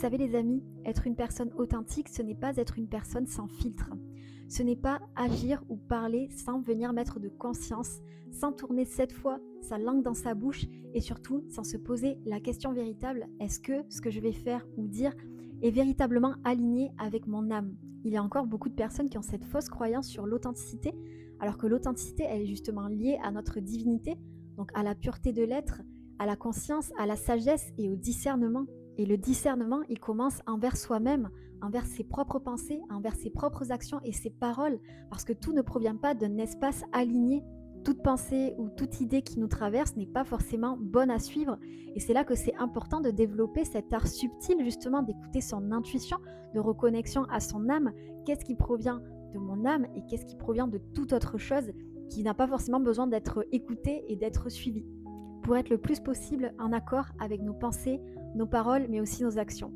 savez les amis, être une personne authentique, ce n'est pas être une personne sans filtre. Ce n'est pas agir ou parler sans venir mettre de conscience, sans tourner 7 fois sa langue dans sa bouche et surtout sans se poser la question véritable, est-ce que ce que je vais faire ou dire est véritablement aligné avec mon âme? Il y a encore beaucoup de personnes qui ont cette fausse croyance sur l'authenticité, alors que l'authenticité, elle est justement liée à notre divinité, donc à la pureté de l'être, à la conscience, à la sagesse et au discernement. Et le discernement, il commence envers soi-même, envers ses propres pensées, envers ses propres actions et ses paroles, parce que tout ne provient pas d'un espace aligné. Toute pensée ou toute idée qui nous traverse n'est pas forcément bonne à suivre. Et c'est là que c'est important de développer cet art subtil, justement, d'écouter son intuition, de reconnexion à son âme. Qu'est-ce qui provient de mon âme et qu'est-ce qui provient de toute autre chose qui n'a pas forcément besoin d'être écouté et d'être suivi, pour être le plus possible en accord avec nos pensées, nos paroles, mais aussi nos actions.